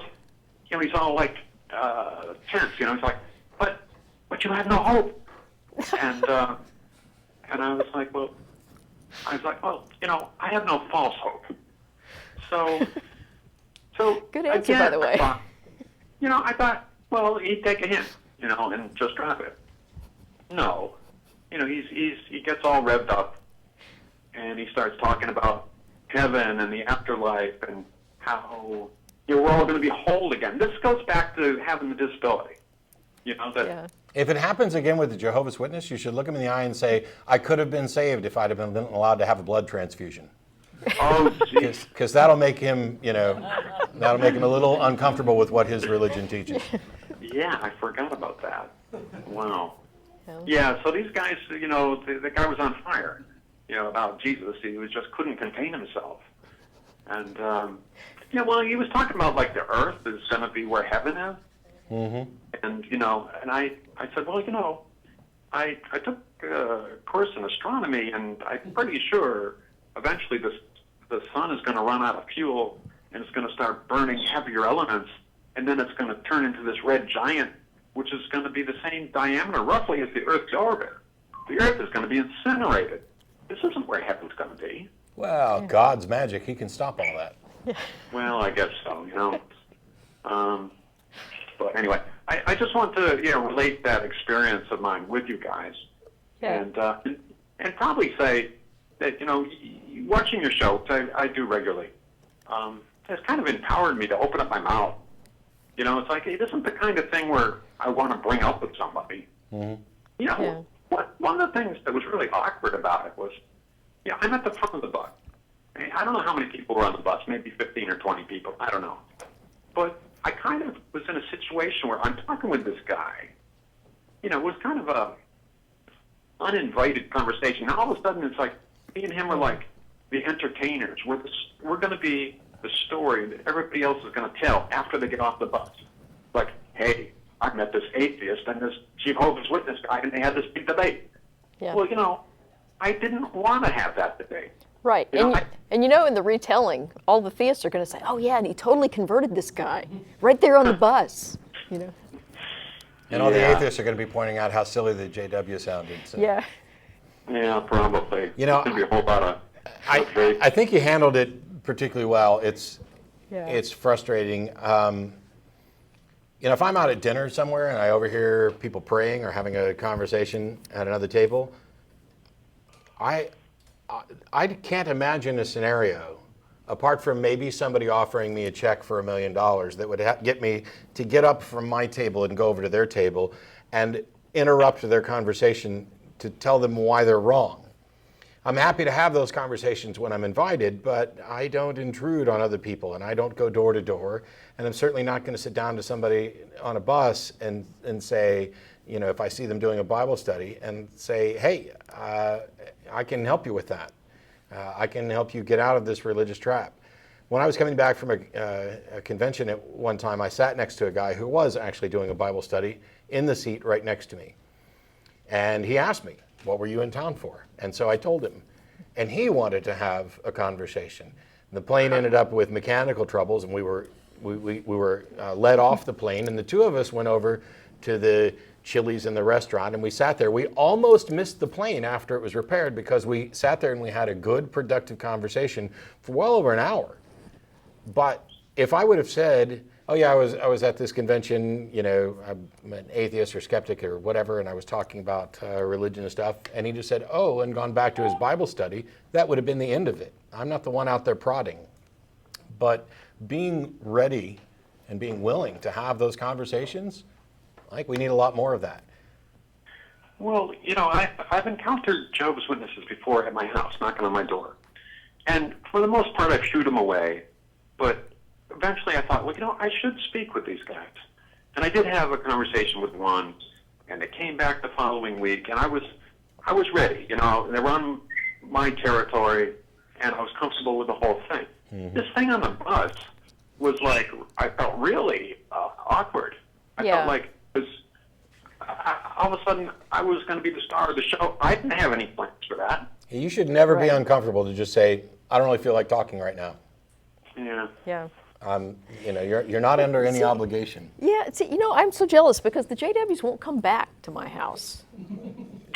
he's all like, tense, he's like, but you have no hope. And I was like, well, I have no false hope. So
Good answer,
again,
by the way.
I thought, well, he'd take a hint, and just drop it. No, he gets all revved up, and he starts talking about heaven and the afterlife and how we're all going to be whole again. This goes back to having the disability.
Yeah.
If it happens again with the Jehovah's Witness, you should look him in the eye and say, I could have been saved if I'd have been allowed to have a blood transfusion.
Oh, jeez.
Because that'll make him, that'll make him a little uncomfortable with what his religion teaches.
Yeah, I forgot about that. Wow. Yeah, so these guys, the guy was on fire, about Jesus. He just couldn't contain himself. And, well, he was talking about, like, the earth is going to be where heaven is. Mm-hmm. And, and I said, well, I took a course in astronomy, and I'm pretty sure eventually the sun is going to run out of fuel, and it's going to start burning heavier elements, and then it's going to turn into this red giant, which is going to be the same diameter, roughly, as the Earth's orbit. The Earth is going to be incinerated. This isn't where heaven's going to be.
Well, God's magic, he can stop all that.
Well, I guess so, But anyway, I just want to, relate that experience of mine with you guys.
Yeah.
And probably say that, watching your show, which I do regularly, has kind of empowered me to open up my mouth. It's like, it isn't the kind of thing where I want to bring up with somebody. Mm-hmm. One of the things that was really awkward about it was, I'm at the front of the bus. I don't know how many people were on the bus, maybe 15 or 20 people, I don't know. But I kind of was in a situation where I'm talking with this guy. It was kind of a uninvited conversation. Now all of a sudden it's like, me and him are like the entertainers. We're going to be the story that everybody else is going to tell after they get off the bus. Like, hey, I met this atheist and this Jehovah's Witness guy, and they had this big debate.
Yeah.
Well, I didn't want to have that debate.
Right. And in the retelling, all the theists are going to say, oh, yeah, and he totally converted this guy right there on the bus,
And all the atheists are going to be pointing out how silly the JW sounded. So.
Yeah.
Yeah, probably. There's going to be a whole lot of
I think you handled it particularly well. It's frustrating. If I'm out at dinner somewhere and I overhear people praying or having a conversation at another table, I can't imagine a scenario, apart from maybe somebody offering me a check for $1 million, that would get me to get up from my table and go over to their table and interrupt their conversation to tell them why they're wrong. I'm happy to have those conversations when I'm invited, but I don't intrude on other people, and I don't go door to door, and I'm certainly not going to sit down to somebody on a bus and say, if I see them doing a Bible study, and say, hey, I can help you with that. I can help you get out of this religious trap. When I was coming back from a convention at one time, I sat next to a guy who was actually doing a Bible study in the seat right next to me. And he asked me, what were you in town for? And so I told him. And he wanted to have a conversation. The plane ended up with mechanical troubles, and we were led off the plane, and the two of us went over to the Chili's in the restaurant, and we sat there. We almost missed the plane after it was repaired because we sat there and we had a good, productive conversation for well over an hour. But if I would have said, oh yeah, I was at this convention, I'm an atheist or skeptic or whatever, and I was talking about religion and stuff, and he just said, oh, and gone back to his Bible study, that would have been the end of it. I'm not the one out there prodding. But being ready and being willing to have those conversations I think we need a lot more of that.
Well, I've encountered Jehovah's Witnesses before at my house, knocking on my door. And for the most part, I've shooed them away. But eventually I thought, well, I should speak with these guys. And I did have a conversation with one, and they came back the following week, and I was ready. They were on my territory, and I was comfortable with the whole thing. Mm-hmm. This thing on the bus was like, I felt really awkward. I felt like it was, all of a sudden I was going to be the star of the show. I didn't have any plans for that.
You should never be uncomfortable to just say, I don't really feel like talking right now.
Yeah.
Yeah.
You're not under any obligation.
Yeah, see, I'm so jealous because the JWs won't come back to my house.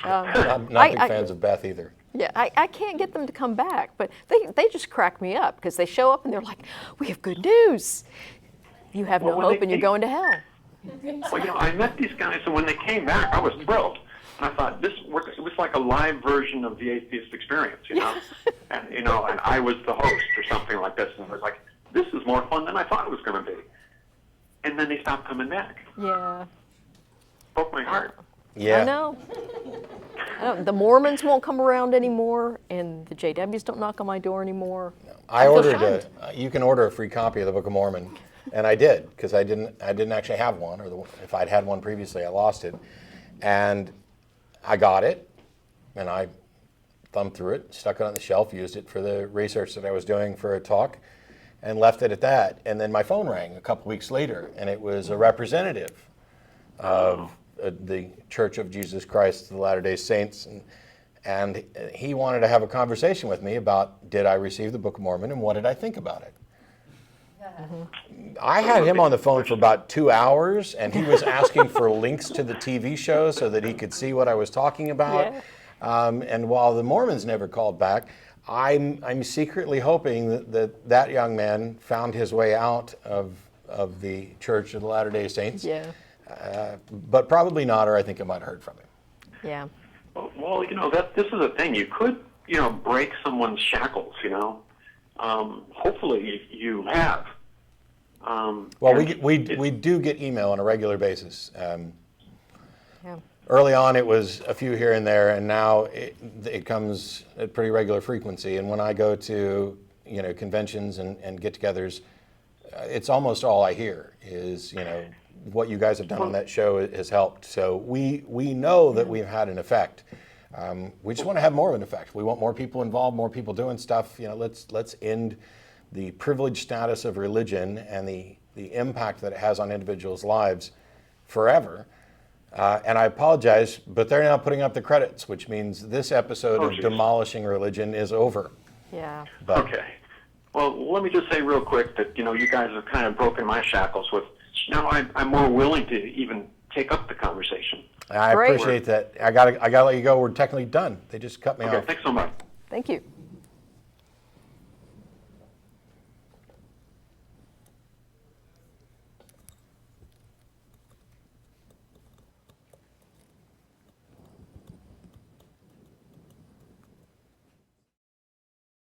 Not big fans of Beth either.
Yeah, I can't get them to come back, but they just crack me up because they show up and they're like, we have good news. You have no hope and you're going to hell.
Well, I met these guys, and when they came back, I was thrilled. And I thought it was like a live version of the atheist experience, and I was the host or something like this, and I was like, this is more fun than I thought it was going to be. And then they stopped coming back.
Yeah.
Broke my heart.
Yeah.
I know. The Mormons won't come around anymore, and the JWs don't knock on my door anymore.
No. I ordered you can order a free copy of the Book of Mormon, and I did because I didn't actually have one, or if I'd had one previously, I lost it, and I got it, and I thumbed through it, stuck it on the shelf, used it for the research that I was doing for a talk, and left it at that. And then my phone rang a couple weeks later, and it was a representative of the Church of Jesus Christ of the Latter-day Saints, and he wanted to have a conversation with me about, did I receive the Book of Mormon, and what did I think about it? I had him on the phone for about 2 hours, and he was asking for links to the TV show so that he could see what I was talking about. Yeah. And while the Mormons never called back, I'm secretly hoping that young man found his way out of the Church of the Latter-day Saints.
Yeah.
But probably not, or I think I might have heard from him.
Yeah.
Well, this is a thing. You could, break someone's shackles. Hopefully you have.
Well, we do get email on a regular basis.
Yeah.
Early on, it was a few here and there, and now it comes at pretty regular frequency. And when I go to conventions and get-togethers, it's almost all I hear is what you guys have done on that show has helped. So we know that we've had an effect. We just want to have more of an effect. We want more people involved, more people doing stuff. Let's end the privileged status of religion and the impact that it has on individuals' lives forever. And I apologize, but they're now putting up the credits, which means this episode of Demolishing Religion is over.
Yeah.
But,
okay. Well, let me just say real quick that, you guys have kind of broken my shackles with, now I'm more willing to even take up the conversation.
I appreciate that. I gotta let you go. We're technically done. They just cut me off.
Okay, thanks so much.
Thank you.